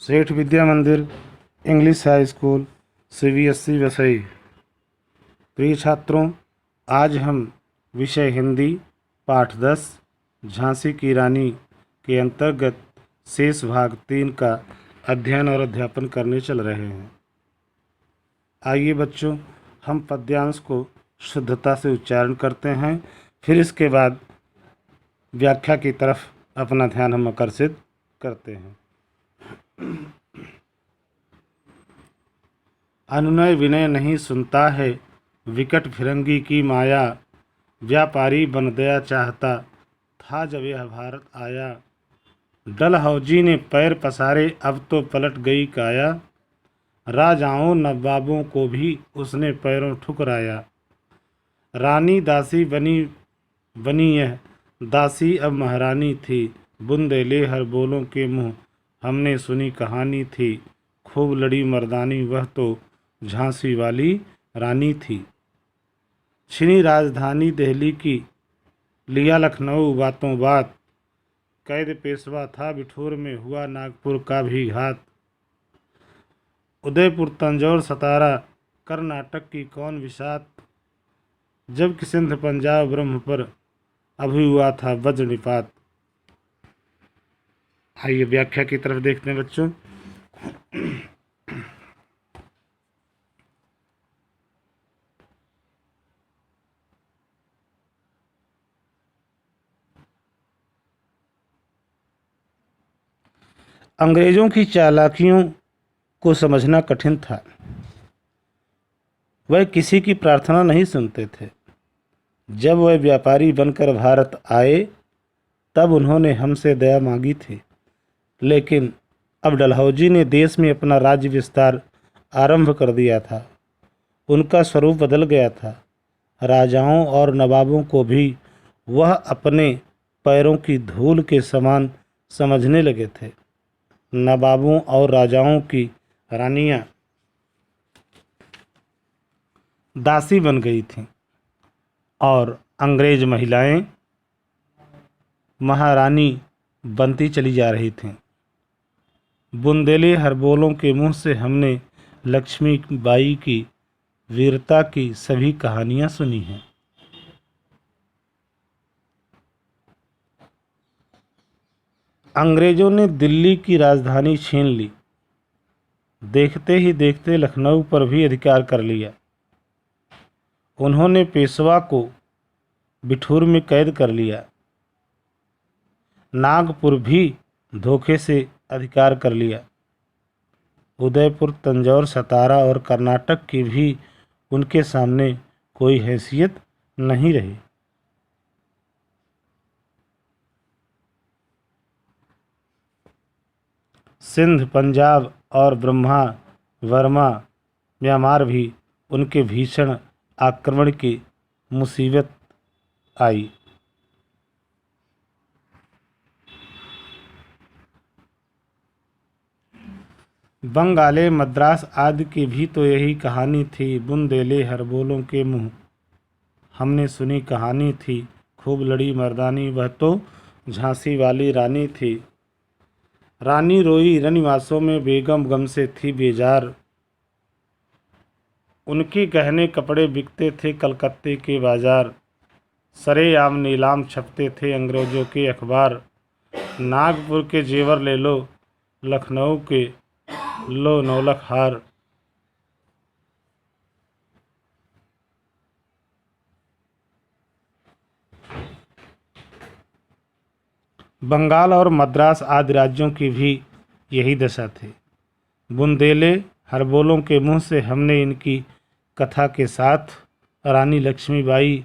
सेठ विद्या मंदिर English high school CBSE Vasai. प्रिय छात्रों, आज हम विषय हिंदी पाठ 10 झांसी की रानी के अंतर्गत शेष भाग 3 का अध्ययन और अध्यापन करने चल रहे हैं। आइए बच्चों, हम पद्यांश को शुद्धता से उच्चारण करते हैं, फिर इसके बाद व्याख्या की तरफ अपना ध्यान हम आकर्षित करते हैं। अनुनय विनय नहीं सुनता है, विकट फिरंगी की माया, व्यापारी बन गया चाहता था जब यह भारत आया। डलहौजी ने पैर पसारे, अब तो पलट गई काया, राजाओं नवाबों को भी उसने पैरों ठुकराया। रानी दासी बनी बनी यह दासी अब महारानी थी, बुंदेले हर बोलों के मुँह हमने सुनी कहानी थी, खूब लड़ी मर्दानी वह तो झांसी वाली रानी थी। छिनी राजधानी दिल्ली की, लिया लखनऊ बातों बात, कैद पेशवा था बिठूर में, हुआ नागपुर का भी घात। उदयपुर तंजौर सतारा, कर्नाटक की कौन विसात, जबकि सिंध पंजाब ब्रह्म पर अभी हुआ था वज्रनिपात। आइए व्याख्या की तरफ देखते हैं बच्चों। अंग्रेजों की चालाकियों को समझना कठिन था। वह किसी की प्रार्थना नहीं सुनते थे। जब वह व्यापारी बनकर भारत आए तब उन्होंने हमसे दया मांगी थी, लेकिन अब डलहौजी ने देश में अपना राज्य विस्तार आरंभ कर दिया था। उनका स्वरूप बदल गया था। राजाओं और नवाबों को भी वह अपने पैरों की धूल के समान समझने लगे थे। नवाबों और राजाओं की रानियां दासी बन गई थीं और अंग्रेज महिलाएं महारानी बनती चली जा रही थीं। बुंदेले हरबोलों के मुंह से हमने लक्ष्मी बाई की वीरता की सभी कहानियां सुनी हैं। अंग्रेजों ने दिल्ली की राजधानी छीन ली। देखते ही देखते लखनऊ पर भी अधिकार कर लिया। उन्होंने पेशवा को बिठूर में कैद कर लिया। नागपुर भी धोखे से अधिकार कर लिया। उदयपुर तंजौर सतारा और कर्नाटक की भी उनके सामने कोई हैसियत नहीं रही। सिंध पंजाब और ब्रह्मा वर्मा म्यांमार भी उनके भीषण आक्रमण की मुसीबत आई। बंगाले मद्रास आदि की भी तो यही कहानी थी। बुंदेले हरबोलों के मुँह हमने सुनी कहानी थी, खूब लड़ी मर्दानी वह तो झांसी वाली रानी थी। रानी रोई रनिवासों में, बेगम गम से थी बेजार, उनके गहने कपड़े बिकते थे कलकत्ते के बाजार। सरेआम नीलाम छपते थे अंग्रेजों के अखबार, नागपुर के जेवर ले लो, लखनऊ के लो नौलख हार। बंगाल और मद्रास आदि राज्यों की भी यही दशा थी। बुंदेले हरबोलों के मुंह से हमने इनकी कथा के साथ रानी लक्ष्मीबाई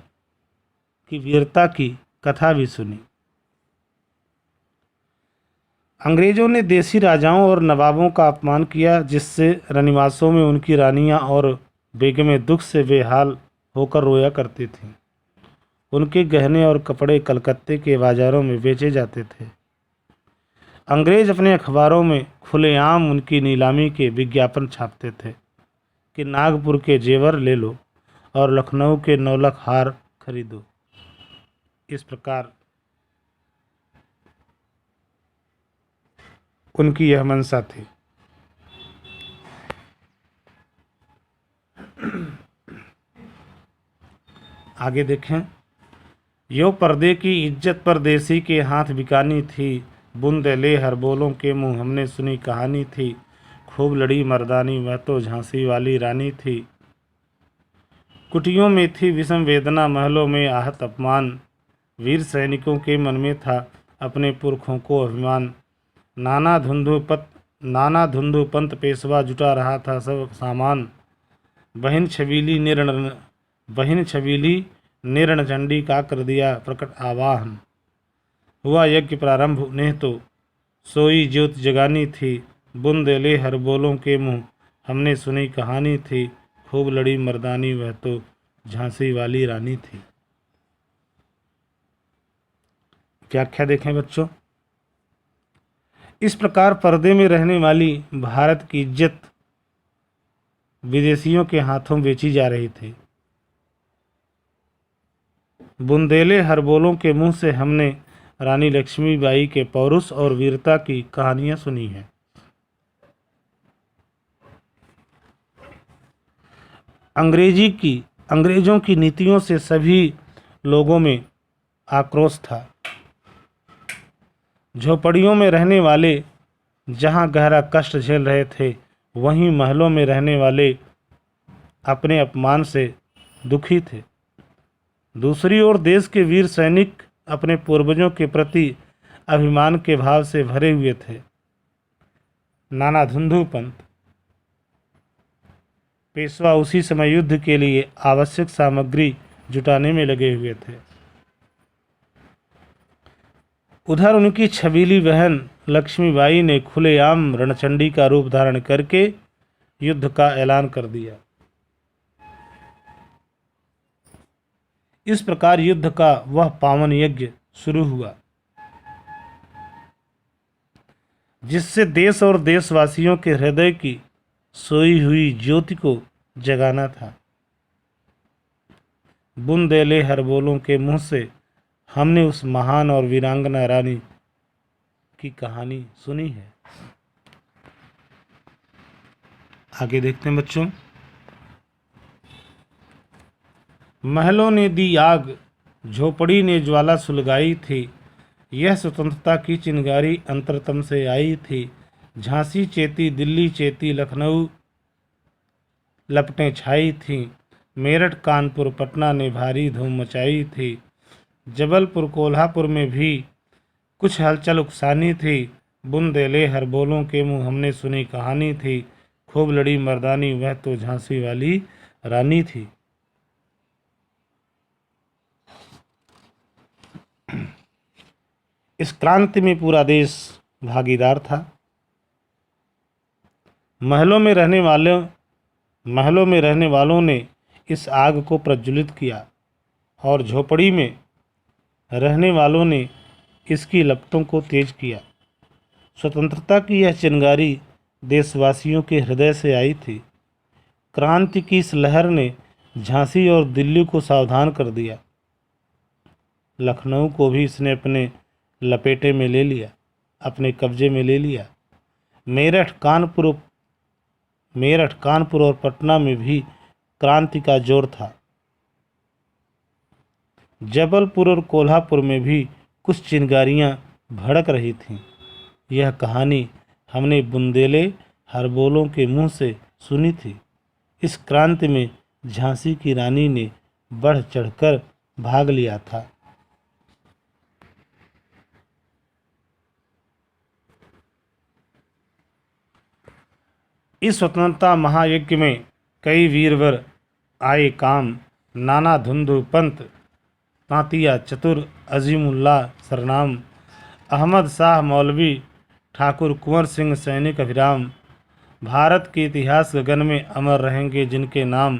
की वीरता की कथा भी सुनी। अंग्रेजों ने देसी राजाओं और नवाबों का अपमान किया, जिससे रनिवासों में उनकी रानियां और बेगमें दुख से बेहाल होकर रोया करती थीं। उनके गहने और कपड़े कलकत्ते के बाजारों में बेचे जाते थे। अंग्रेज अपने अखबारों में खुलेआम उनकी नीलामी के विज्ञापन छापते थे कि नागपुर के जेवर ले लो और लखनऊ के नौलख हार खरीदो। इस प्रकार उनकी यह मंशा थी। आगे देखें। यो पर्दे की इज्जत परदेसी के हाथ बिकानी थी, बूंदे ले हर बोलों के मुंह हमने सुनी कहानी थी, खूब लड़ी मर्दानी वह तो झांसी वाली रानी थी। कुटियों में थी विषम वेदना, महलों में आहत अपमान, वीर सैनिकों के मन में था अपने पुरखों को अभिमान। नाना धुंधु पंत पेशवा जुटा रहा था सब सामान, बहन छबीली निर्ण चंडी का कर दिया प्रकट आवाहन। हुआ यज्ञ प्रारंभ उन्हें तो सोई ज्योत जगानी थी, बूंदे ले हर बोलों के मुंह हमने सुनी कहानी थी, खूब लड़ी मर्दानी वह तो झांसी वाली रानी थी। व्याख्या देखें बच्चों। इस प्रकार पर्दे में रहने वाली भारत की इज्जत विदेशियों के हाथों बेची जा रही थी। बुंदेले हरबोलों के मुंह से हमने रानी लक्ष्मीबाई के पौरुष और वीरता की कहानियां सुनी हैं। अंग्रेजों की नीतियों से सभी लोगों में आक्रोश था। झोपड़ियों में रहने वाले जहां गहरा कष्ट झेल रहे थे, वहीं महलों में रहने वाले अपने अपमान से दुखी थे। दूसरी ओर देश के वीर सैनिक अपने पूर्वजों के प्रति अभिमान के भाव से भरे हुए थे। नाना धुंधु पंत पेशवा उसी समय युद्ध के लिए आवश्यक सामग्री जुटाने में लगे हुए थे। उधर उनकी छबीली बहन लक्ष्मीबाई ने खुलेआम रणचंडी का रूप धारण करके युद्ध का ऐलान कर दिया। इस प्रकार युद्ध का वह पावन यज्ञ शुरू हुआ जिससे देश और देशवासियों के हृदय की सोई हुई ज्योति को जगाना था। बुंदेले हरबोलों के मुंह से हमने उस महान और वीरांगना रानी की कहानी सुनी है। आगे देखते हैं बच्चों। महलों ने दी आग, झोपड़ी ने ज्वाला सुलगाई थी, यह स्वतंत्रता की चिंगारी अंतरतम से आई थी। झांसी चेती, दिल्ली चेती, लखनऊ लपटें छाई थीं, मेरठ कानपुर पटना ने भारी धूम मचाई थी। जबलपुर कोल्हापुर में भी कुछ हलचल उकसानी थी। बुंदेले हरबोलों के मुंह हमने सुनी कहानी थी, खूब लड़ी मर्दानी वह तो झांसी वाली रानी थी। इस क्रांति में पूरा देश भागीदार था। महलों में रहने वालों ने इस आग को प्रज्वलित किया और झोपड़ी में रहने वालों ने इसकी लपटों को तेज किया। स्वतंत्रता की यह चिंगारी देशवासियों के हृदय से आई थी। क्रांति की इस लहर ने झांसी और दिल्ली को सावधान कर दिया। लखनऊ को भी इसने अपने लपेटे में ले लिया, अपने कब्जे में ले लिया। मेरठ कानपुर और पटना में भी क्रांति का जोर था। जबलपुर और कोल्हापुर में भी कुछ चिंगारियां भड़क रही थीं। यह कहानी हमने बुंदेले हरबोलों के मुंह से सुनी थी। इस क्रांति में झांसी की रानी ने बढ़ चढ़कर भाग लिया था। इस स्वतंत्रता महायज्ञ में कई वीरवर आए काम। नाना धुंधु पंत, तांतिया चतुर, अजीमुल्लाह सरनाम, अहमद शाह मौलवी, ठाकुर कुंवर सिंह सैनिक अभिराम। भारत के इतिहास गगन में अमर रहेंगे जिनके नाम।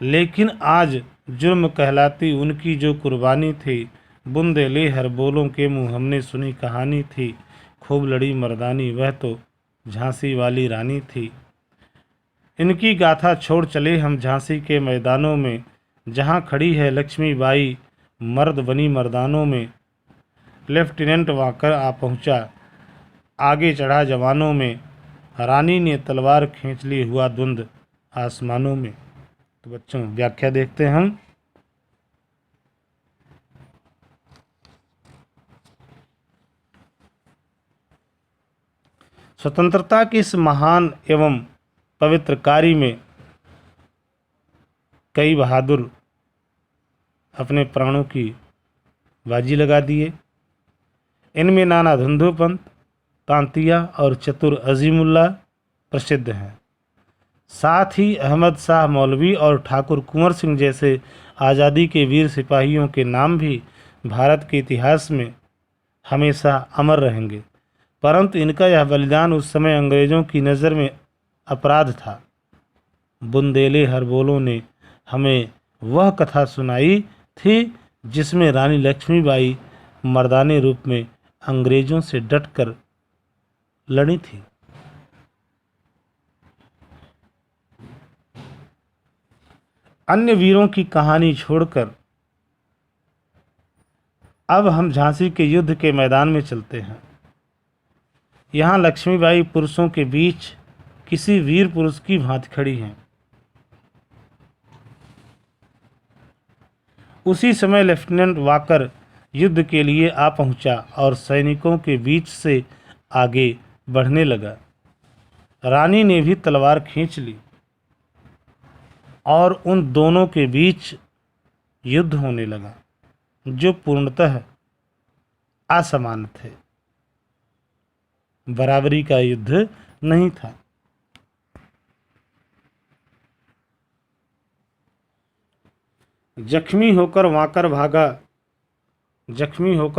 लेकिन आज जुर्म कहलाती उनकी जो कुर्बानी थी। बुंदेले हरबोलों के मुंह हमने सुनी कहानी थी, खूब लड़ी मर्दानी वह तो झांसी वाली रानी थी। इनकी गाथा छोड़ चले हम झांसी के मैदानों में, जहां खड़ी है लक्ष्मीबाई मर्द बनी मर्दानों में। लेफ्टिनेंट वाकर आ पहुंचा, आगे चढ़ा जवानों में, रानी ने तलवार खींच ली हुआ धुंध आसमानों में। तो बच्चों व्याख्या देखते हैं हम। स्वतंत्रता की इस महान एवं पवित्र कार्य में कई बहादुर अपने प्राणों की बाजी लगा दिए। इनमें नाना धुंधु पंत, तांतिया और चतुर अजीमुल्ला प्रसिद्ध हैं। साथ ही अहमद शाह मौलवी और ठाकुर कुंवर सिंह जैसे आज़ादी के वीर सिपाहियों के नाम भी भारत के इतिहास में हमेशा अमर रहेंगे। परंतु इनका यह बलिदान उस समय अंग्रेज़ों की नज़र में अपराध था। बुंदेले हरबोलों ने हमें वह कथा सुनाई थी जिसमें रानी लक्ष्मीबाई मर्दाने रूप में अंग्रेज़ों से डटकर लड़ी थी। अन्य वीरों की कहानी छोड़कर अब हम झांसी के युद्ध के मैदान में चलते हैं। यहाँ लक्ष्मीबाई पुरुषों के बीच किसी वीर पुरुष की भांति खड़ी हैं। उसी समय लेफ्टिनेंट वाकर युद्ध के लिए आ पहुंचा और सैनिकों के बीच से आगे बढ़ने लगा। रानी ने भी तलवार खींच ली और उन दोनों के बीच युद्ध होने लगा, जो पूर्णतः असमान थे। बराबरी का युद्ध नहीं था। जख्मी होकर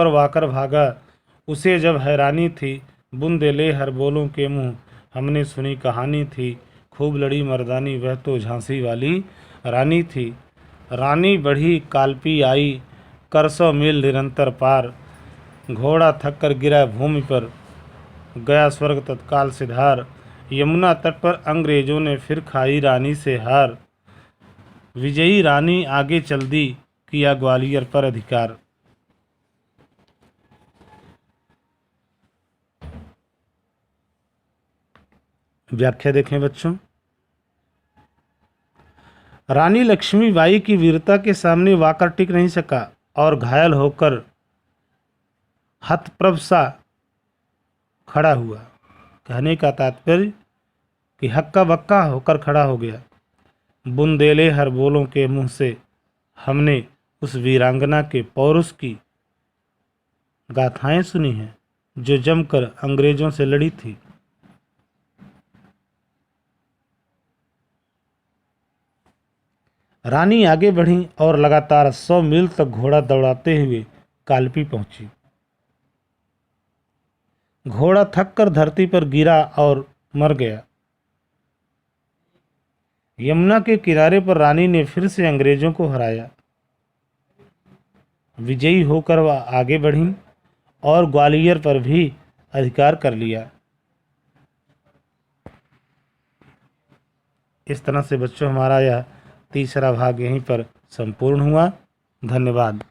वाकर भागा, उसे जब हैरानी थी। बुंदेले हरबोलों के मुंह हमने सुनी कहानी थी। खूब लड़ी मर्दानी, वह तो झांसी वाली रानी थी। रानी बढ़ी कालपी आई, कर 100 मील निरंतर पार। घोड़ा थक कर गिरा भूमि पर, गया स्वर्ग तत्काल सिधार। यमुना तट पर अंग्रेजों ने फिर खाई रानी से हार। विजयी रानी आगे चल दी, किया ग्वालियर पर अधिकार। व्याख्या देखें बच्चों। रानी लक्ष्मीबाई की वीरता के सामने वाकर टिक नहीं सका और घायल होकर हतप्रभ सा खड़ा हुआ। कहने का तात्पर्य कि हक्का बक्का होकर खड़ा हो गया। बुंदेले हरबोलों के मुंह से हमने उस वीरांगना के पौरुष की गाथाएं सुनी हैं, जो जमकर अंग्रेजों से लड़ी थी। रानी आगे बढ़ी और लगातार 100 मील तक घोड़ा दौड़ाते हुए कालपी पहुंची। घोड़ा थक कर धरती पर गिरा और मर गया। यमुना के किनारे पर रानी ने फिर से अंग्रेजों को हराया। विजयी होकर वह आगे बढ़ी और ग्वालियर पर भी अधिकार कर लिया। इस तरह से बच्चों हमारा यह तीसरा भाग यहीं पर संपूर्ण हुआ। धन्यवाद।